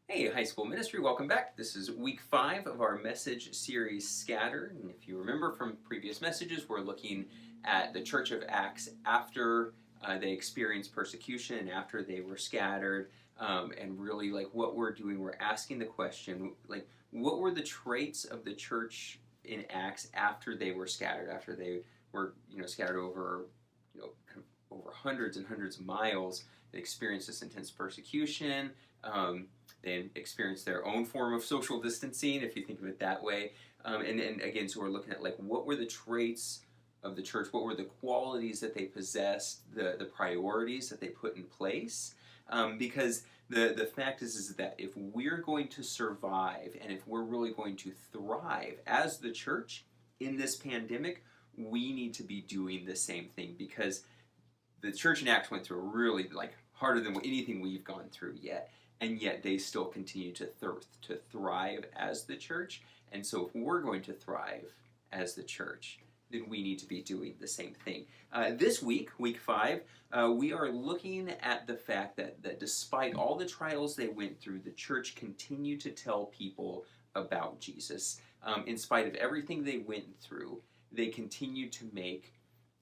Hey, High School Ministry, welcome back. This is week 5 of our message series, Scattered. And if you remember from previous messages, we're looking at the Church of Acts after they experienced persecution and after they were scattered. And really, like, what we're doing, we're asking the question, like, what were the traits of the church in Acts after they were scattered, after they were, scattered over, kind of over hundreds and hundreds of miles? They experienced this intense persecution. They experience their own form of social distancing, if you think of it that way. And again, so we're looking at like what were the traits of the church, what were the qualities that they possessed, the priorities that they put in place. Because the fact is that if we're going to survive and if we're really going to thrive as the church in this pandemic, we need to be doing the same thing because the church in Acts went through really like harder than anything we've gone through yet, and yet they still continue to thrive as the church. And so, if we're going to thrive as the church, then we need to be doing the same thing. This week, week 5, we are looking at the fact that despite all the trials they went through, the church continued to tell people about Jesus. In spite of everything they went through, they continued to make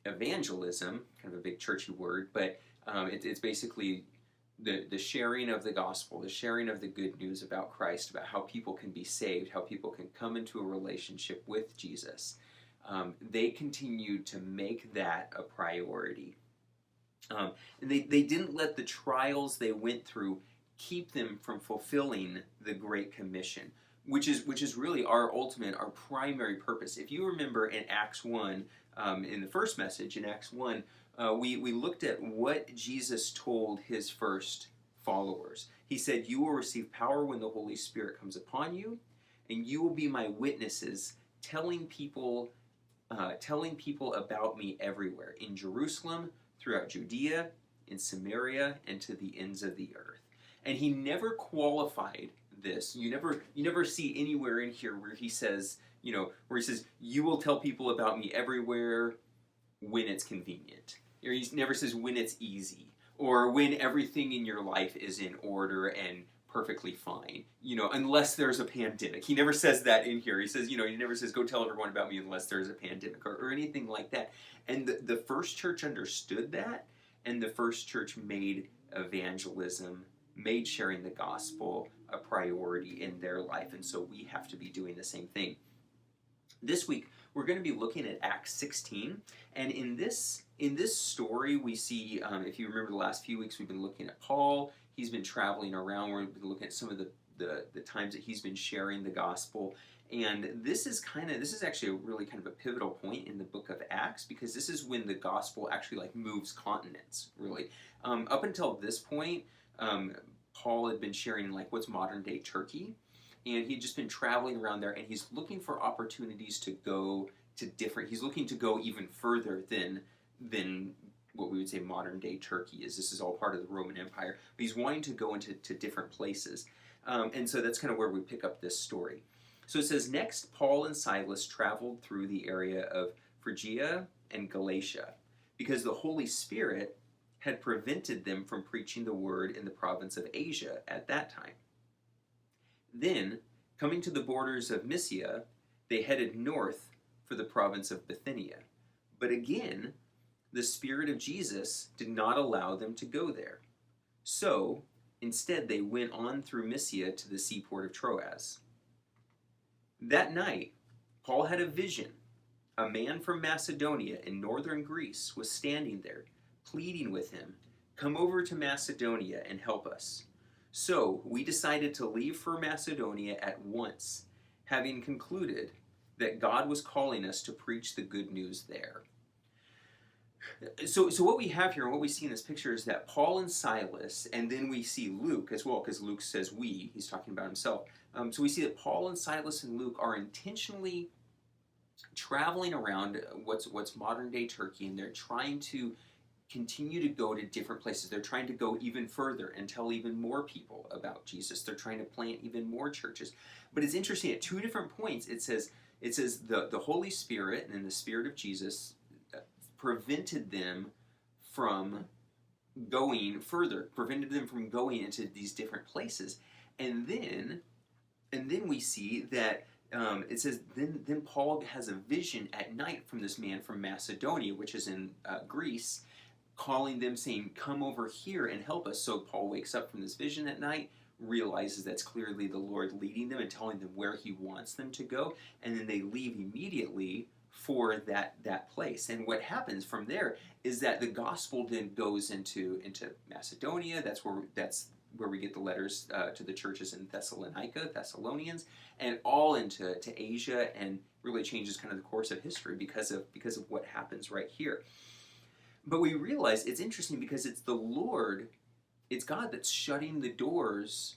evangelism, kind of a big churchy word, but it's basically the sharing of the gospel, the sharing of the good news about Christ, about how people can be saved, how people can come into a relationship with Jesus. They continued to make that a priority. And they didn't let the trials they went through keep them from fulfilling the Great Commission, which is really our ultimate, our primary purpose. If you remember in Acts 1, in the first message in Acts 1, we looked at what Jesus told his first followers. He said, "You will receive power when the Holy Spirit comes upon you, and you will be my witnesses, telling people about me everywhere, in Jerusalem, throughout Judea, in Samaria, and to the ends of the earth." And he never qualified this. You never see anywhere in here where he says, you will tell people about me everywhere when it's convenient. Or he never says when it's easy or when everything in your life is in order and perfectly fine, unless there's a pandemic. He never says that in here. He says, he never says, go tell everyone about me unless there's a pandemic or anything like that. And the first church understood that, and the first church made evangelism, made sharing the gospel a priority in their life. And so we have to be doing the same thing. This week, we're going to be looking at Acts 16, and in this story, we see, if you remember the last few weeks, we've been looking at Paul. He's been traveling around. We've been looking at some of the times that he's been sharing the gospel, and this is actually a really kind of a pivotal point in the book of Acts, because this is when the gospel actually like moves continents, really. Up until this point, Paul had been sharing in like what's modern day Turkey, and he'd just been traveling around there, and he's looking for opportunities to go to he's looking to go even further than what we would say modern day Turkey is. This is all part of the Roman Empire, but he's wanting to go into different places. And so that's kind of where we pick up this story. So it says, "Next, Paul and Silas traveled through the area of Phrygia and Galatia, because the Holy Spirit had prevented them from preaching the word in the province of Asia at that time. Then, coming to the borders of Mysia, they headed north for the province of Bithynia. But again, the Spirit of Jesus did not allow them to go there. So, instead, they went on through Mysia to the seaport of Troas. That night, Paul had a vision. A man from Macedonia in northern Greece was standing there, pleading with him, 'Come over to Macedonia and help us.' So we decided to leave for Macedonia at once, having concluded that God was calling us to preach the good news there." So what we have here and what we see in this picture is that Paul and Silas, and then we see Luke as well, because Luke says we, he's talking about himself. So we see that Paul and Silas and Luke are intentionally traveling around what's modern day Turkey, and they're trying to continue to go to different places. They're trying to go even further and tell even more people about Jesus. They're trying to plant even more churches. But it's interesting, at two different points, it says the Holy Spirit and the Spirit of Jesus prevented them from going further, prevented them from going into these different places. And then we see that it says, then Paul has a vision at night from this man from Macedonia, which is in Greece, calling them, saying, come over here and help us. So Paul wakes up from this vision at night, realizes that's clearly the Lord leading them and telling them where he wants them to go, and then they leave immediately for that place. And what happens from there is that the gospel then goes into Macedonia. That's where we get the letters to the churches in Thessalonians, and all into Asia, and really changes kind of the course of history because of what happens right here. But we realize it's interesting because it's the Lord, it's God that's shutting the doors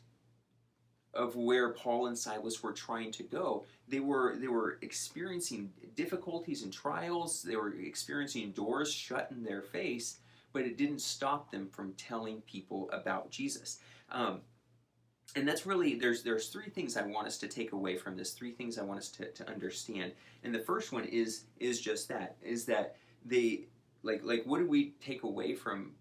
of where Paul and Silas were trying to go. They were experiencing difficulties and trials. They were experiencing doors shut in their face, but it didn't stop them from telling people about Jesus. And that's really, there's three things I want us to take away from this, three things I want us to understand. And the first one is just that, is that they, like what do we take away from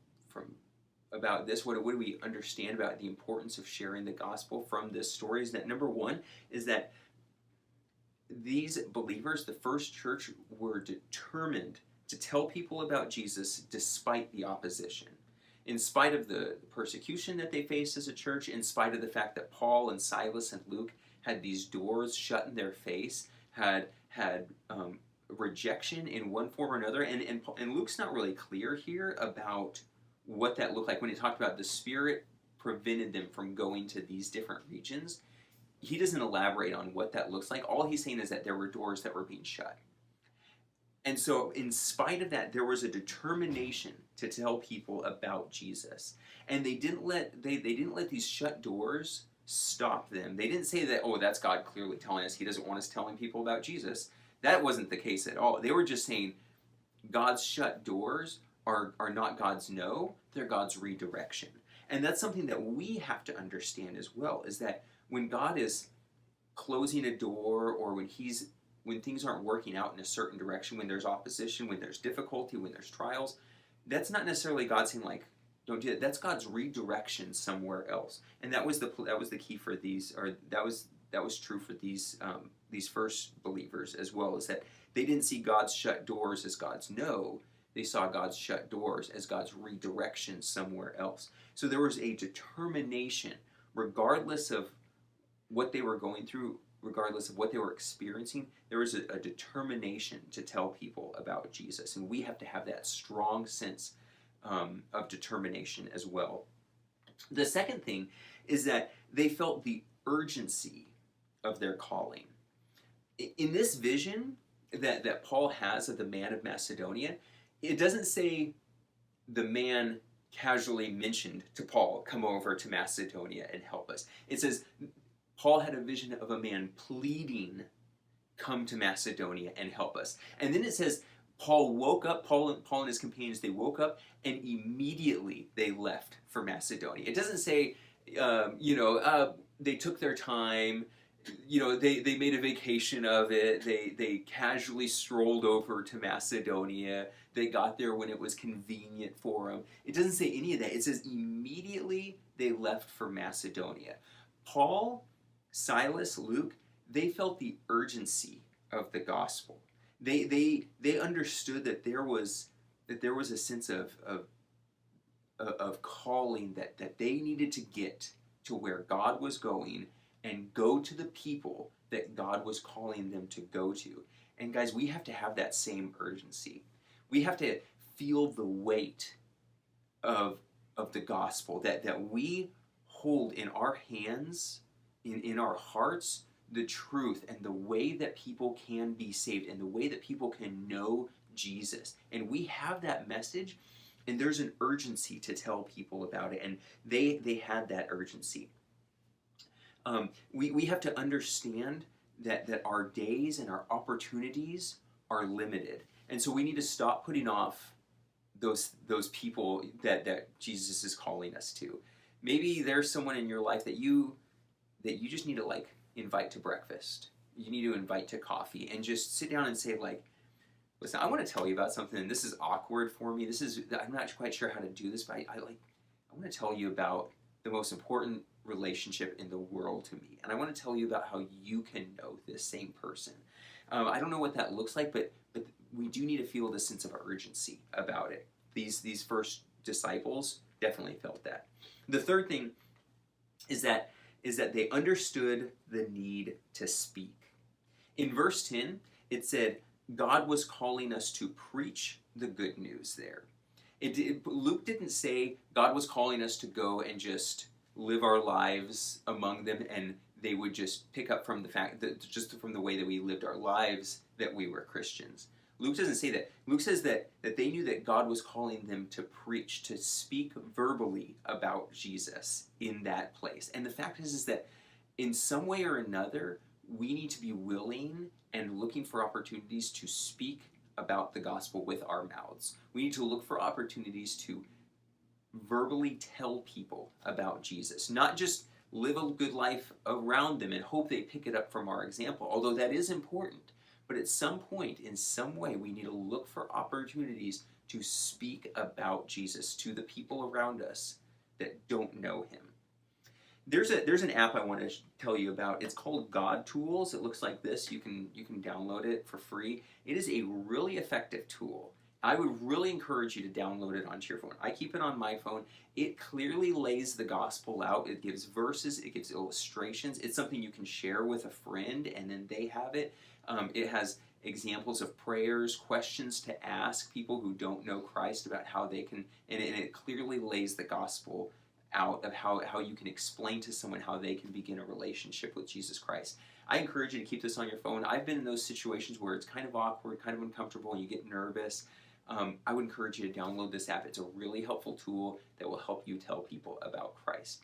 about this? What do we understand about the importance of sharing the gospel from this story? Is that number one is that these believers, the first church, were determined to tell people about Jesus despite the opposition. In spite of the persecution that they faced as a church, in spite of the fact that Paul and Silas and Luke had these doors shut in their face, had rejection in one form or another, and Luke's not really clear here about what that looked like when he talked about the Spirit prevented them from going to these different regions. He doesn't elaborate on what that looks like. All he's saying is that there were doors that were being shut. And so in spite of that, there was a determination to tell people about Jesus. And they didn't let these shut doors stop them. They didn't say that, oh, that's God clearly telling us he doesn't want us telling people about Jesus. That wasn't the case at all. They were just saying God's shut doors are not God's no, they're God's redirection. And that's something that we have to understand as well, is that when God is closing a door, or when things aren't working out in a certain direction, when there's opposition, when there's difficulty, when there's trials, that's not necessarily God saying, like, don't do that. That's God's redirection somewhere else. And that was the key for these, or that was true for these first believers as well, is that they didn't see God's shut doors as God's no. They saw God's shut doors as God's redirection somewhere else. So there was a determination, regardless of what they were going through, regardless of what they were experiencing, there was a determination to tell people about Jesus. And we have to have that strong sense of determination as well. The second thing is that they felt the urgency of their calling. In this vision that Paul has of the man of Macedonia, it doesn't say the man casually mentioned to Paul, come over to Macedonia and help us. It says Paul had a vision of a man pleading, come to Macedonia and help us. And then it says Paul woke up, Paul and his companions, they woke up and immediately they left for Macedonia. It doesn't say, they took their time, they made a vacation of it, they casually strolled over to Macedonia, they got there when it was convenient for them. It doesn't say any of that. It says immediately they left for Macedonia. Paul, Silas, Luke, they felt the urgency of the gospel. They understood that there was a sense of calling that they needed to get to where God was going and go to the people that God was calling them to go to. And guys, we have to have that same urgency. We have to feel the weight of the gospel, that we hold in our hands, in our hearts, the truth and the way that people can be saved and the way that people can know Jesus. And we have that message, and there's an urgency to tell people about it, and they had that urgency. We have to understand that our days and our opportunities are limited. And so we need to stop putting off those people that Jesus is calling us to. Maybe there's someone in your life that you just need to invite to breakfast. You need to invite to coffee and just sit down and say, listen, I want to tell you about something, and this is awkward for me. I'm not quite sure how to do this, but I want to tell you about the most important relationship in the world to me. And I want to tell you about how you can know this same person. I don't know what that looks like, but we do need to feel the sense of urgency about it. These first disciples definitely felt that. The third thing is that they understood the need to speak. In verse 10, it said, God was calling us to preach the good news there. Luke didn't say God was calling us to go and just live our lives among them and they would just pick up from the fact that just from the way that we lived our lives that we were Christians. Luke doesn't say that. Luke says that they knew that God was calling them to preach, to speak verbally about Jesus in that place. And the fact is that in some way or another, we need to be willing and looking for opportunities to speak about the gospel with our mouths. We need to look for opportunities to verbally tell people about Jesus, not just live a good life around them and hope they pick it up from our example, although that is important. But at some point, in some way, we need to look for opportunities to speak about Jesus to the people around us that don't know him. There's an app I want to tell you about. It's called God Tools. It looks like this. You can download it for free. It is a really effective tool. I would really encourage you to download it onto your phone. I keep it on my phone. It clearly lays the gospel out. It gives verses. It gives illustrations. It's something you can share with a friend, and then they have it. It has examples of prayers, questions to ask people who don't know Christ about how they can, and it clearly lays the gospel out of how you can explain to someone how they can begin a relationship with Jesus Christ. I encourage you to keep this on your phone. I've been in those situations where it's kind of awkward, kind of uncomfortable, and you get nervous. I would encourage you to download this app. It's a really helpful tool that will help you tell people about Christ.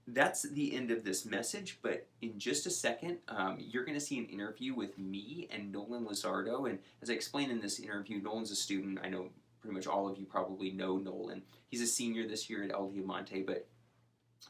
That's the end of this message, but in just a second, you're going to see an interview with me and Nolan Lizardo. And as I explained in this interview, Nolan's a student. I know pretty much all of you probably know Nolan. He's a senior this year at El Diamante, but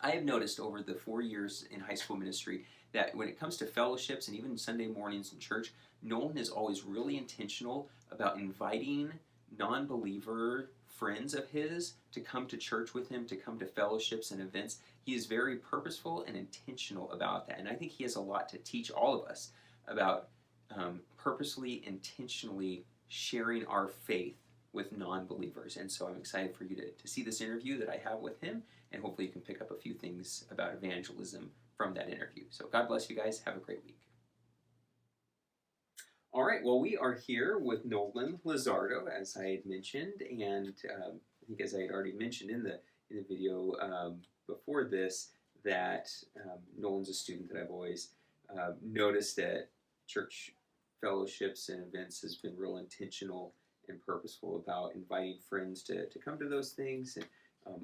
I have noticed over the 4 years in high school ministry that when it comes to fellowships and even Sunday mornings in church, Nolan is always really intentional about inviting non-believer friends of his to come to church with him, to come to fellowships and events. He is very purposeful and intentional about that. And I think he has a lot to teach all of us about purposely, intentionally sharing our faith with non-believers. And so I'm excited for you to see this interview that I have with him, and hopefully you can pick up a few things about evangelism from that interview. So God bless you guys. Have a great week. All right, well, we are here with Nolan Lizardo, as I had mentioned, and I think as I had already mentioned in the video before this, that Nolan's a student that I've always noticed at church fellowships and events has been real intentional and purposeful about inviting friends to come to those things, and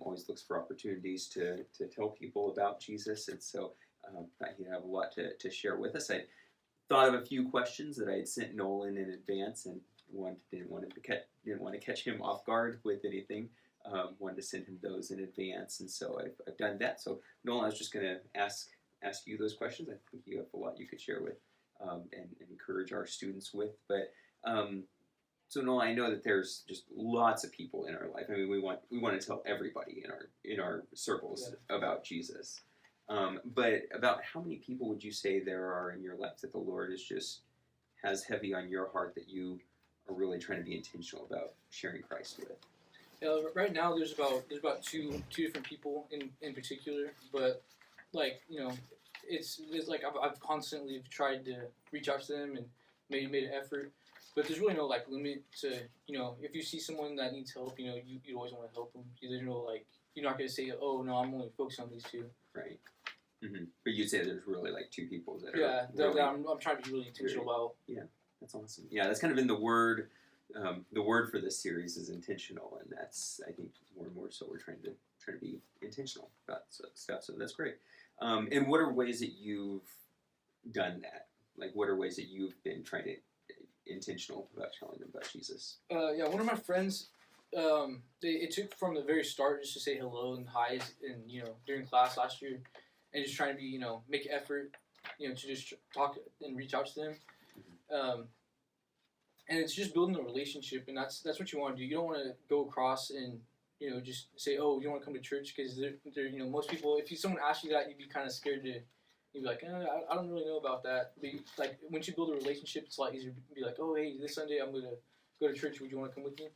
always looks for opportunities to tell people about Jesus, and so thought he'd have a lot to share with us. I thought of a few questions that I had sent Nolan in advance, and didn't want to catch him off guard with anything. Wanted to send him those in advance, and so I've done that. So Nolan, I was just going to ask you those questions. I think you have a lot you could share with and encourage our students with. But so Nolan, I know that there's just lots of people in our life. I mean, we want to tell everybody in our circles about Jesus. But about how many people would you say there are in your life that the Lord has heavy on your heart that you are really trying to be intentional about sharing Christ with? Right now there's about two different people in particular, but it's like I've constantly tried to reach out to them and made an effort, but there's really no limit to if you see someone that needs help, you always want to help them. There's no you're not gonna say, oh no, I'm only focused on these two. Right. Mm-hmm. But you'd say there's really two people that are that I'm trying to be really intentional about. Yeah, that's awesome. Yeah, that's kind of been the word. The word for this series is intentional, and that's, I think, more and more so we're trying to be intentional about stuff. So that's great. And what are ways that you've done that? What are ways that you've been trying to intentional about telling them about Jesus? One of my friends, it took from the very start just to say hello and hi, and during class last year, and just trying to be make effort, to just talk and reach out to them. Mm-hmm. And it's just building a relationship, and that's what you want to do. You don't want to go across and just say, oh, you want to come to church? Because they're most people, if someone asks you that, you'd be kind of scared to. You'd be like, I don't really know about that. But like once you build a relationship, it's a lot easier to be like, oh, hey, this Sunday I'm gonna go to church. Would you want to come with me?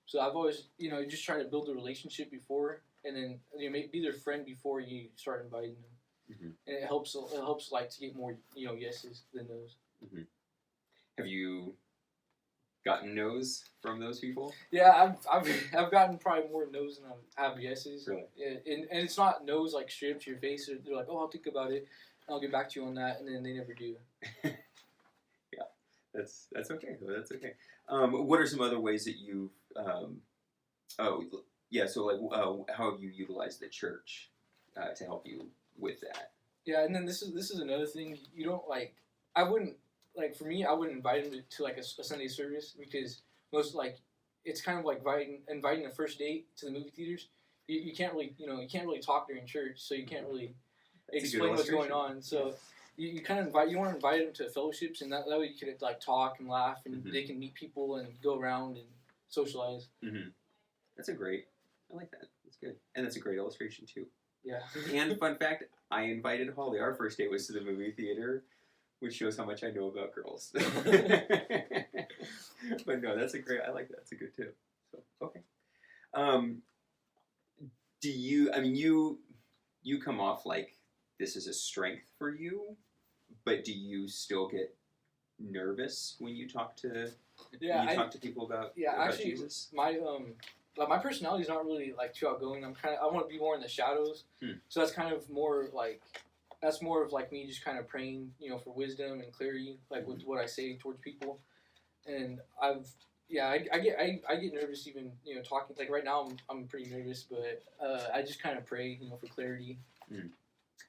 So I've always, just try to build a relationship before, and then be their friend before you start inviting them. Mm-hmm. And it helps like to get more yeses than no's. Mm-hmm. Have you gotten no's from those people? Yeah, I've gotten probably more no's than I have yeses. Really? Yeah, and it's not no's like straight up to your face. They're like, oh, I'll think about it. I'll get back to you on that, and then they never do. Yeah, that's okay. That's okay. What are some other ways that you've so like how have you utilized the church to help you with that? Yeah, and then this is another thing. You don't like. I wouldn't like for me. I wouldn't invite them to like a Sunday service because most like it's kind of like inviting a first date to the movie theaters. You can't really you can't really talk during church, so you can't really explain what's going on. So you kind of want to invite them to fellowships, and that way you can like talk and laugh, and they can meet people and go around and socialize. Mm-hmm. I like that. That's good, and that's a great illustration too. Yeah. And fun fact, I invited Holly. Our first date was to the movie theater, which shows how much I know about girls. But no, that's I like that. That's a good tip. So, okay. Do you, you come off like this is a strength for you, but do you still get nervous when you talk to people about actually, Jesus? My personality is not really like too outgoing. I want to be more in the shadows. So that's kind of more like of like me just kind of praying, for wisdom and clarity, like with what I say towards people. And I get nervous even talking. Like right now I'm pretty nervous, but I just kind of pray for clarity.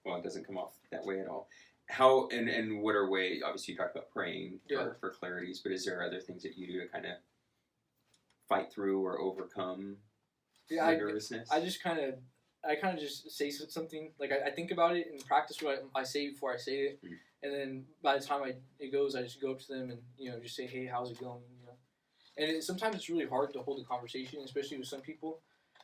Well, it doesn't come off that way at all. How and what are ways? Obviously, you talked about praying for clarities, but is there other things that you do to kind of fight through or overcome your nervousness? I kind of just say something. Like I think about it and practice what I say before I say it, and then by the time it goes, I just go up to them and just say, hey, how's it going? And sometimes it's really hard to hold a conversation, especially with some people.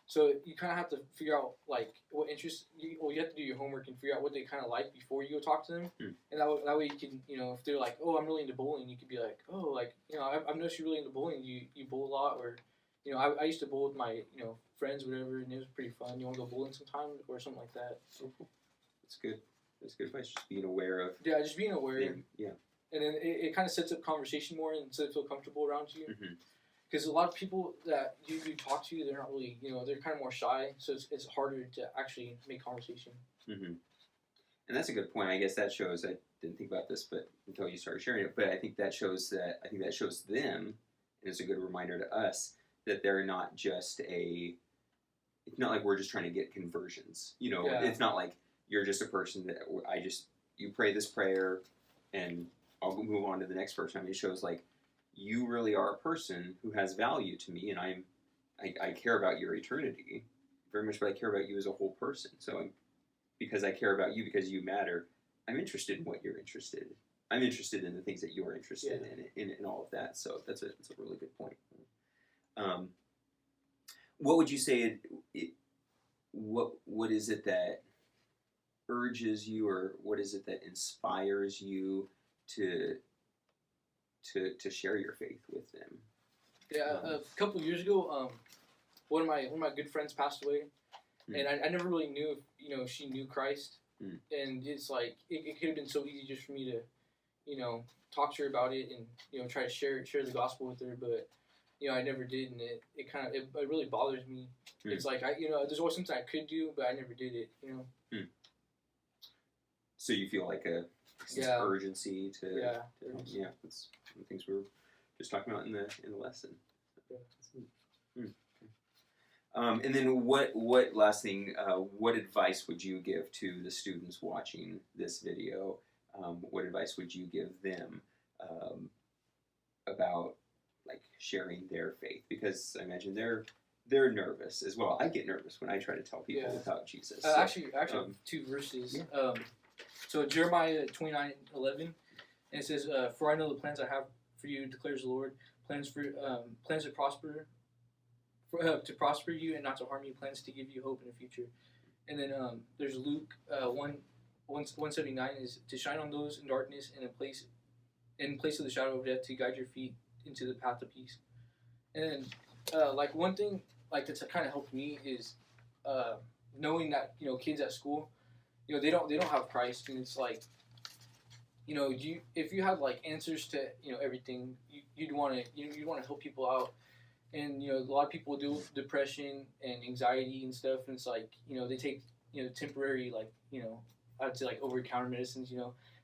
So you kind of have to figure out like what interests you. Well, you have to do your homework and figure out what they kind of like before you go talk to them. And that way you can if they're like, oh, I'm really into bowling, you could be like, oh, like I've noticed you're really into bowling. You bowl a lot, or I used to bowl with my friends, whatever, and it was pretty fun. You want to go bowling sometime or something like that. That's good. That's good advice. Just being aware of. Yeah, just being aware. Yeah. And then it kind of sets up conversation more, and so they feel comfortable around you. Mm-hmm. Because a lot of people that you talk to, they're not really, they're kind of more shy, so it's harder to actually make conversation. Mm-hmm. And that's a good point. I guess that shows, I didn't think about this but until you started sharing it, but I think that shows them, and it's a good reminder to us, that they're not just it's not like we're just trying to get conversions. It's not like you're just a person that you pray this prayer and I'll move on to the next person. It shows like, you really are a person who has value to me, and I care about your eternity very much, but I care about you as a whole person. So because I care about you, because you matter, I'm interested in what you're interested in. I'm interested in the things that you're interested in all of that. So that's a really good point. What would you say? What is it that urges you, or what is it that inspires you to share your faith with them? Yeah, a couple of years ago, one of my good friends passed away, and I never really knew if she knew Christ, and it's like it could have been so easy just for me to talk to her about it and try to share the gospel with her, but I never did, and it kind of it really bothers me. It's like there's always something I could do, but I never did it. So you feel like a urgency to that's one of the things we were just talking about in the lesson. And then what last thing, what advice would you give to the students watching this video? What advice would you give them about like sharing their faith? Because I imagine they're nervous as well. I get nervous when I try to tell people about Jesus. Actually, two verses. Yeah. So Jeremiah 29:11, and it says, "For I know the plans I have for you, declares the Lord, plans to prosper to prosper you and not to harm you, plans to give you hope in the future. And then there's Luke 179 is to shine on those in darkness and in place of the shadow of death, to guide your feet into the path of peace. And then like one thing like that's kind of helped me is knowing that kids at school, they don't have Christ, and it's like if you had like answers to everything, you'd want to help people out. And a lot of people deal with depression and anxiety and stuff, and it's like they take temporary like I'd say like over the counter medicines.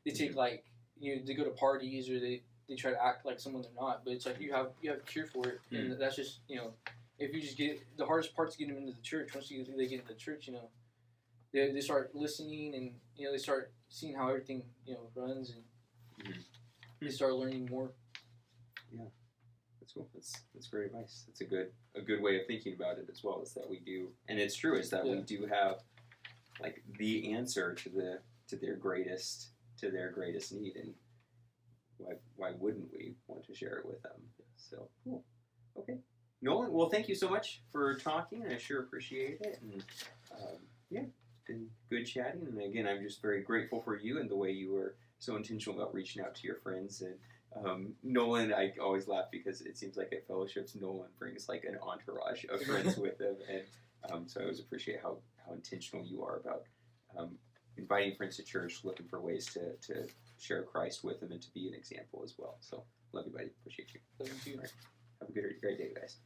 They take like they go to parties, or they try to act like someone they're not. But it's like you have a cure for it, and that's just if you just get the hardest part to get them into the church. Once they get into the church, they start listening, and they start seeing how everything runs, and they start learning more. Yeah. That's cool. That's great advice. That's a good way of thinking about it as well. Is that we do, and it's true. Is that we do have like the answer to their greatest need, and why wouldn't we want to share it with them? So cool. Okay, Nolan. Well, thank you so much for talking. I sure appreciate it. And it's been good chatting. And again, I'm just very grateful for you and the way you were so intentional about reaching out to your friends. And Nolan, I always laugh because it seems like at fellowships, Nolan brings like an entourage of friends with him, and so I always appreciate how intentional you are about inviting friends to church, looking for ways to share Christ with them and to be an example as well. So love you, buddy. Appreciate you. Thank you. All right. Have a great day, guys.